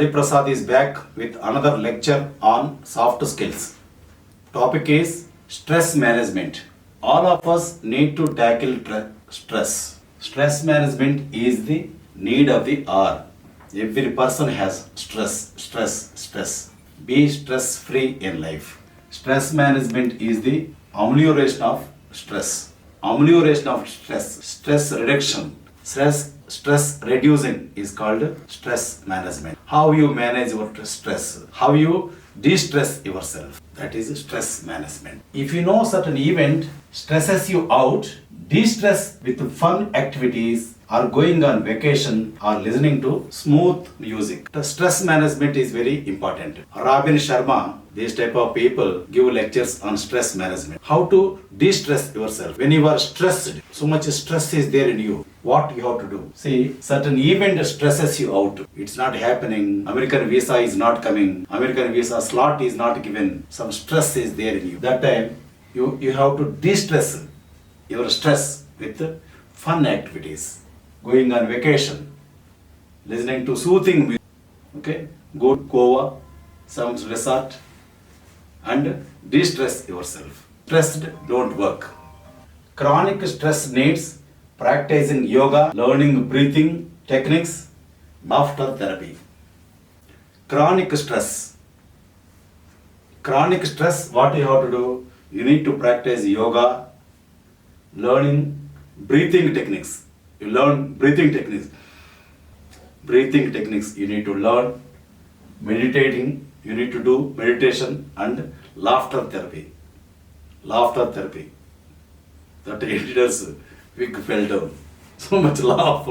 Hariprasad is back with another lecture on soft skills. Topic is stress management. All of us need to tackle stress. Stress management is the need of the hour. Every person has stress. Be stress free in life. Stress management is the amelioration of stress. Amelioration of stress reduction. Stress reducing is called stress management. How you manage your stress, how you de-stress yourself, that is stress management. If you know certain event stresses you out, de-stress with fun activities or going on vacation or listening to smooth music. The stress management is very important. Robin Sharma, these type of people give lectures on stress management. How to de-stress yourself. When you are stressed, so much stress is there in you. What you have to do? See, certain event stresses you out. It's not happening. American visa is not coming. American visa slot is not given. Some stress is there in you. That time, you have to de-stress your stress with fun activities. Going on vacation, listening to soothing music. Okay, go to Goa, some resort, and de-stress yourself. Stressed don't work. Chronic stress needs practicing yoga, learning breathing techniques, laughter therapy. Chronic stress. Chronic stress, what you have to do? You need to practice yoga, learning breathing techniques. You learn breathing techniques. Breathing techniques you need to learn. Meditating, you need to do meditation and laughter therapy. Laughter therapy. That editor's wig fell down. So much laugh.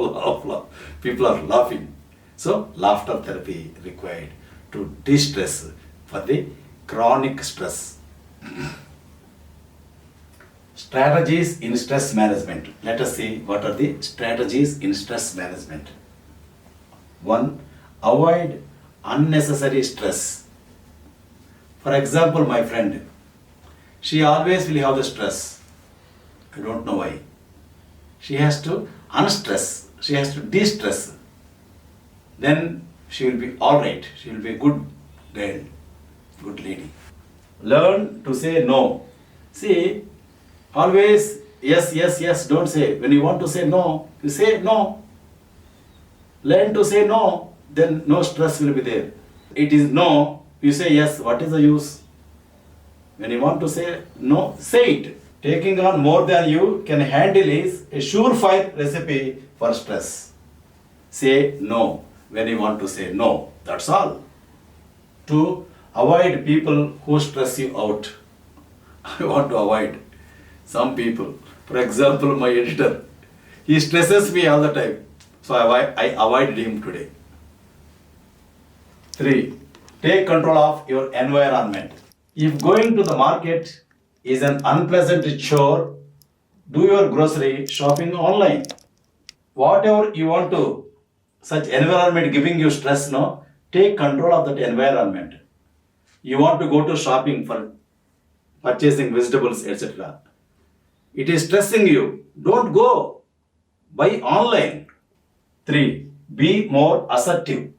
People are laughing. So laughter therapy required to de-stress for the chronic stress. Strategies in stress management. Let us see what are the strategies in stress management. 1. Avoid unnecessary stress. For example, my friend, she always will have the stress. I don't know why. She has to unstress. She has to de-stress. Then she will be alright. She will be a good girl, good lady. Learn to say no. See, always yes, don't say. When you want to say no, you say no. Learn to say no, then no stress will be there. It is no, you say yes, what is the use? When you want to say no, say it. Taking on more than you can handle is a surefire recipe for stress. Say no when you want to say no, that's all. 2. Avoid people who stress you out. I want to avoid some people. For example, my editor, he stresses me all the time. So I avoided him today. 3. Take control of your environment. If going to the market is an unpleasant chore, do your grocery shopping online. Whatever you want to, such environment giving you stress, no, take control of that environment. You want to go to shopping for purchasing vegetables, etc. It is stressing you. Don't go. Buy online. 3. Be more assertive.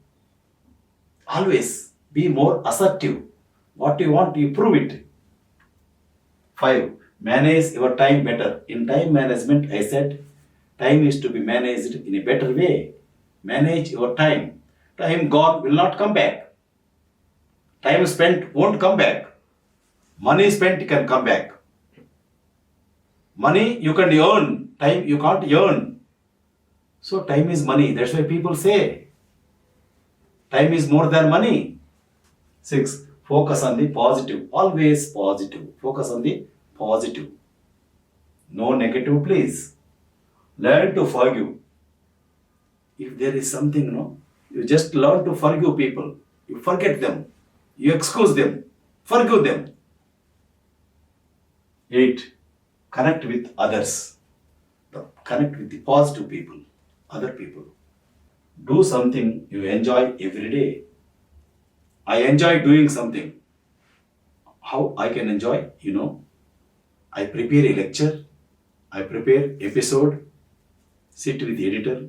Always be more assertive. What you want, you prove it. 5. Manage your time better. In time management, I said, time is to be managed in a better way. Manage your time. Time gone will not come back. Time spent won't come back. Money spent can come back. Money you can earn, time you can't earn. So time is money. That's why people say time is more than money. 6. Focus on the positive. Always positive. Focus on the positive. No negative, please. Learn to forgive. If there is something, no, you just learn to forgive people. You forget them. You excuse them. Forgive them. 8. Connect with others. Connect with the positive people, other people. Do something you enjoy every day. I enjoy doing something. How I can enjoy? I prepare a lecture, I prepare episode, sit with the editor,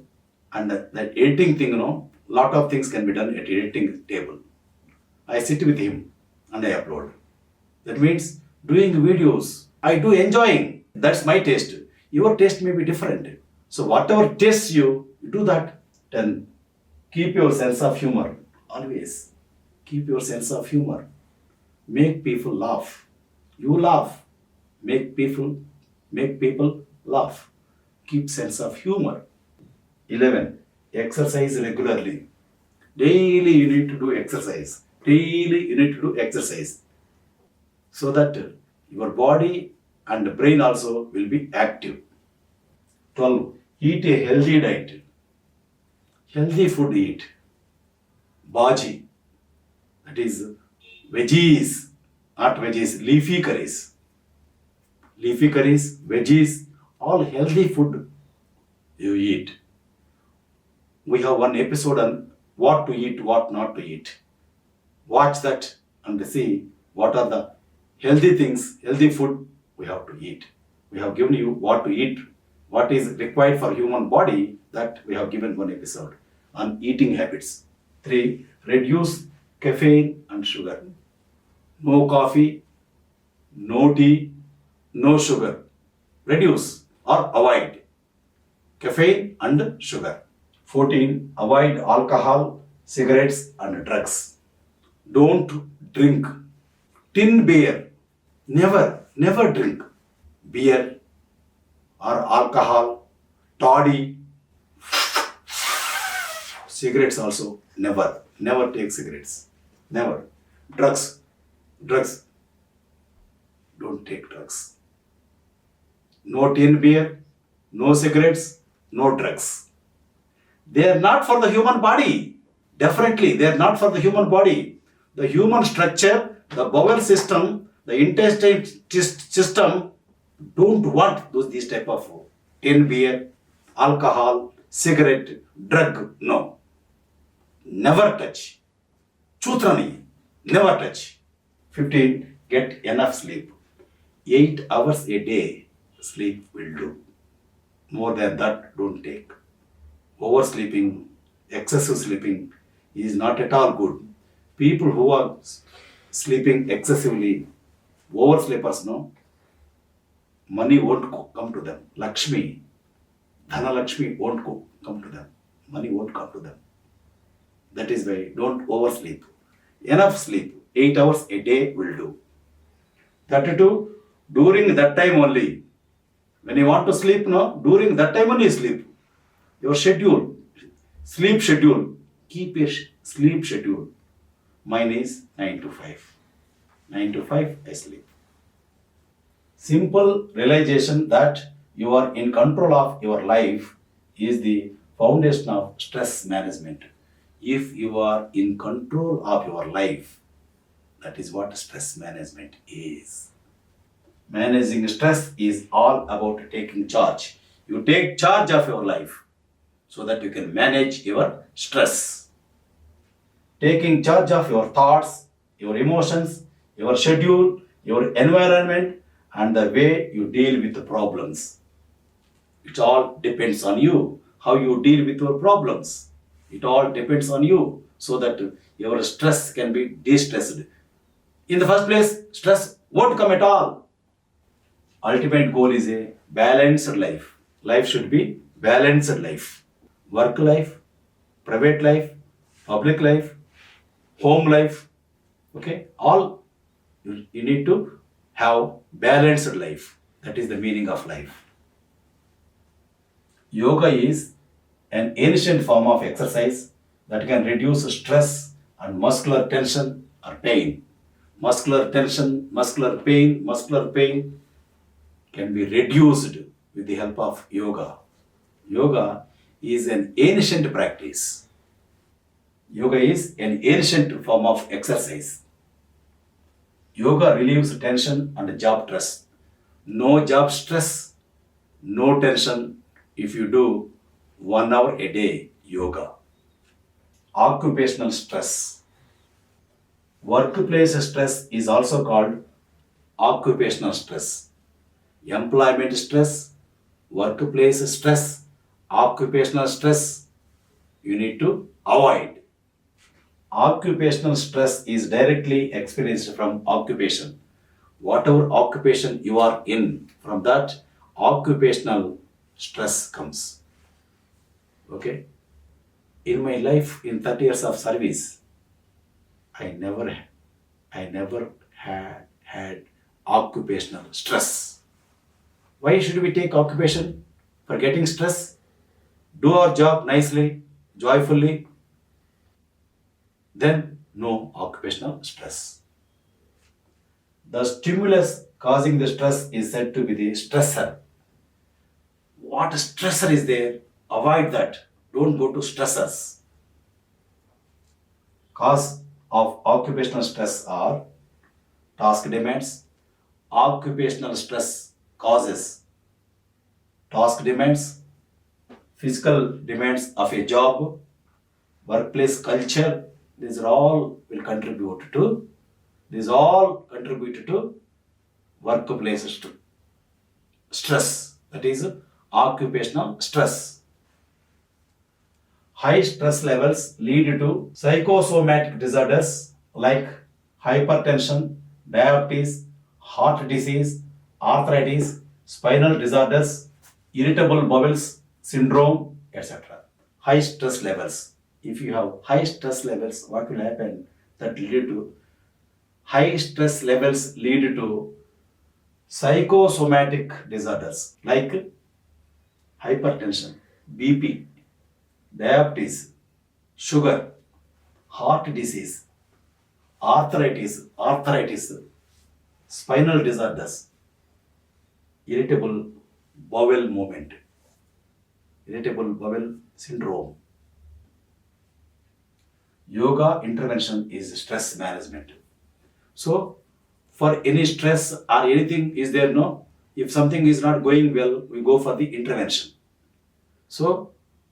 and that editing thing, Lot of things can be done at editing table. I sit with him and I upload. That means doing videos, I do enjoying. That's my taste. Your taste may be different. So whatever tastes you, do that. Then keep your sense of humor. Always keep your sense of humor. Make people laugh. You laugh. Make people laugh. Keep sense of humor. 11. Exercise regularly. Daily you need to do exercise. Daily you need to do exercise. So that your body and brain also will be active. 12. Eat a healthy diet. Healthy food eat. Bhaji. That is veggies, not veggies, leafy curries. Leafy curries, veggies, all healthy food you eat. We have one episode on what to eat, what not to eat. Watch that and see what are the healthy things, healthy food we have to eat. We have given you what to eat, what is required for human body, that we have given one episode on eating habits. 3. Reduce caffeine and sugar. No coffee, no tea, no sugar. Reduce or avoid caffeine and sugar. 14. Avoid alcohol, cigarettes and drugs. Don't drink tin beer. Never drink beer or alcohol, toddy, cigarettes also. Never take cigarettes. Never. Drugs. Don't take drugs. No tin beer, no cigarettes, no drugs. They are not for the human body. Definitely, they are not for the human body. The human structure, the bowel system, the intestine system don't want these type of tin beer, alcohol, cigarette, drug. No. Never touch. Chutrani. Never touch. 15. Get enough sleep. 8 hours a day sleep will do. More than that, don't take. Oversleeping, excessive sleeping is not at all good. People who are sleeping excessively, oversleepers, no, money won't come to them. Lakshmi, Dhana Lakshmi won't come to them. Money won't come to them. That is why don't oversleep. Enough sleep, 8 hours a day will do. 32, during that time only. When you want to sleep, no, during that time only sleep. Your schedule, sleep schedule, keep your sleep schedule. Mine is 9 to 5. 9 to 5 I sleep. Simple realization that you are in control of your life is the foundation of stress management. If you are in control of your life, that is what stress management is. Managing stress is all about taking charge. You take charge of your life so that you can manage your stress. Taking charge of your thoughts, your emotions, your schedule, your environment, and the way you deal with the problems. It all depends on you, how you deal with your problems. It all depends on you so that your stress can be de-stressed. In the first place, stress won't come at all. Ultimate goal is a balanced life. Life should be balanced life. Work life, private life, public life, home life. Okay, all you need to have balanced life. That is the meaning of life. Yoga is an ancient form of exercise that can reduce stress and muscular tension or pain. Muscular tension, muscular pain can be reduced with the help of yoga. Yoga is an ancient practice. Yoga is an ancient form of exercise. Yoga relieves tension and job stress. No job stress, no tension if you do 1 hour a day yoga. Occupational stress. Workplace stress is also called occupational stress. Employment stress, workplace stress, occupational stress. you need to avoid. Occupational stress is directly experienced from occupation. Whatever occupation you are in, from that occupational stress comes. Okay? In my life, in 30 years of service, I never had occupational stress. Why should we take occupation? For getting stress? Do our job nicely, joyfully, then no occupational stress. The stimulus causing the stress is said to be the stressor. What stressor is there? Avoid that. Don't go to stressors. Cause of occupational stress are task demands. Occupational stress causes task demands, physical demands of a job, workplace culture. These all will contribute to workplace stress. That is occupational stress. High stress levels lead to psychosomatic disorders like hypertension, diabetes, heart disease, arthritis, spinal disorders, irritable bowel syndrome, etc. High stress levels. If you have high stress levels, what will happen? That lead to high stress levels lead to psychosomatic disorders like hypertension, BP, diabetes, sugar, heart disease, arthritis, spinal disorders, irritable bowel movement, irritable bowel syndrome. Yoga intervention is stress management. So, for any stress or anything is there, no? If something is not going well, we go for the intervention. So,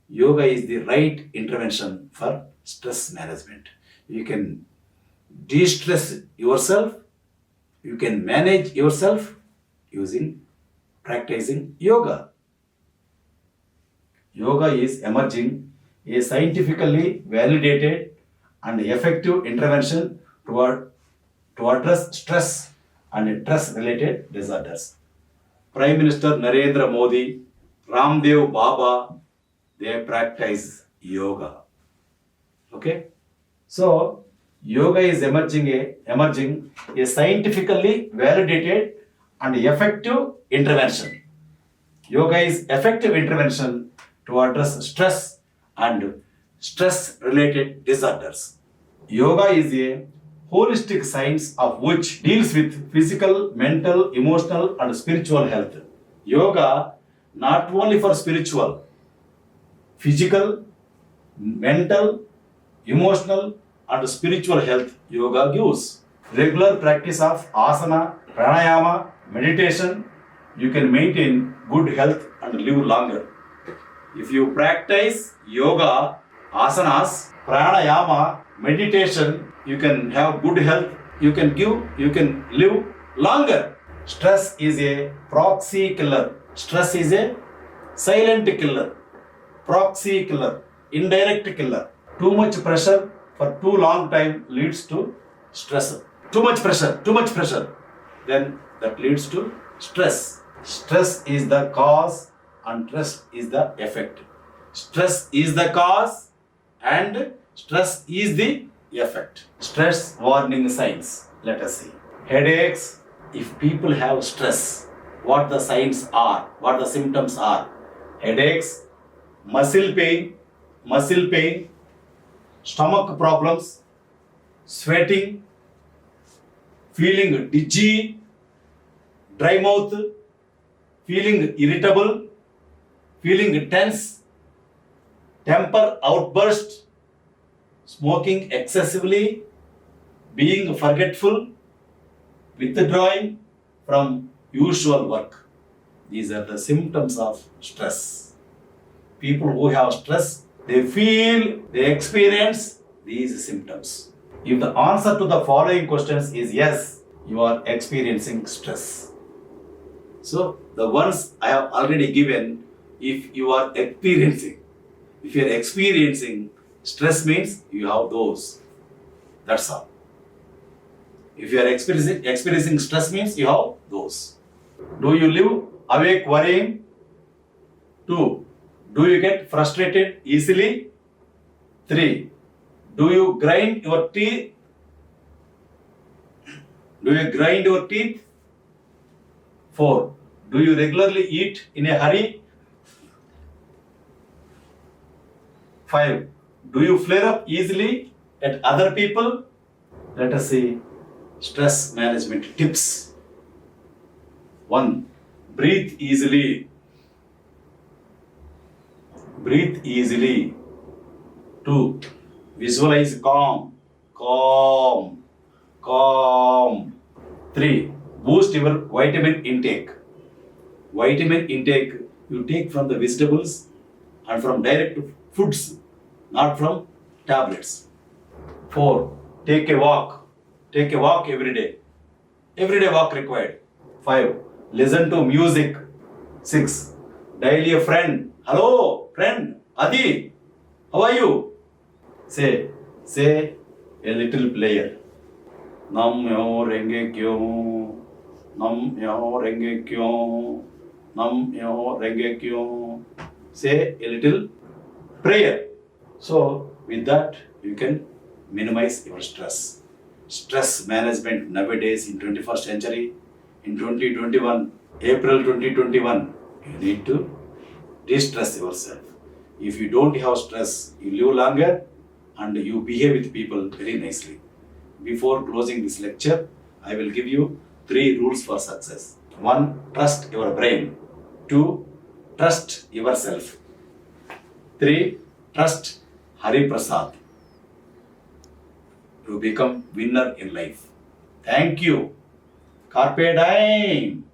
yoga is the right intervention for stress management. You can de-stress yourself, you can manage yourself using practicing yoga. Yoga is emerging a scientifically validated and effective intervention to address stress and stress-related disorders. Prime Minister Narendra Modi, Ramdev Baba, they practice yoga. Okay? So, yoga is emerging a scientifically validated and effective intervention. Yoga is effective intervention to address stress and stress-related disorders. Yoga is a holistic science of which deals with physical, mental, emotional and spiritual health. Yoga not only for spiritual, physical, mental, emotional and spiritual health yoga gives. Regular practice of asana, pranayama, meditation, you can maintain good health and live longer. If you practice yoga, asanas, pranayama, meditation, you can have good health, you can live longer. Stress is a proxy killer. Stress is a silent killer, proxy killer, indirect killer. Too much pressure for too long time leads to stress. Too much pressure, then that leads to stress. Stress is the cause and stress is the effect. Stress is the cause and stress is the effect. Stress warning signs. Let us see. Headaches. If people have stress, what the signs are, what the symptoms are. Headaches, muscle pain, stomach problems, sweating, feeling dizzy, dry mouth, feeling irritable, feeling tense, temper outburst, smoking excessively, being forgetful, withdrawing from usual work. These are the symptoms of stress. People who have stress, they feel, they experience these symptoms. If the answer to the following questions is yes, you are experiencing stress. So, the ones I have already given, if you are experiencing, If you are experiencing stress means you have those. That's all. If you are experiencing stress means you have those. Do you live awake worrying? 2. Do you get frustrated easily? 3. Do you grind your teeth? Do you grind your teeth? 4. Do you regularly eat in a hurry? 5. Do you flare up easily at other people? Let us see stress management tips. 1. Breathe easily. Breathe easily. 2. Visualize calm. Calm. Calm. 3. Boost your vitamin intake. Vitamin intake you take from the vegetables and from direct foods, not from tablets. 4. Take a walk. Take a walk every day. Every day walk required. 5. Listen to music. 6. Dial a friend. Hello, friend. Adi, how are you? Say a little player. Nam yo renge kyo. Nam yo renge kyo. Nam yo renge kyo. Say a little prayer. So with that you can minimize your stress. Stress management nowadays in 21st century, in 2021, April 2021, you need to de-stress yourself. If you don't have stress, you live longer and you behave with people very nicely. Before closing this lecture, I will give you 3 rules for success. 1. Trust your brain. 2. Trust yourself. 3. Trust Hariprasad. You become winner in life. Thank you. Carpe diem.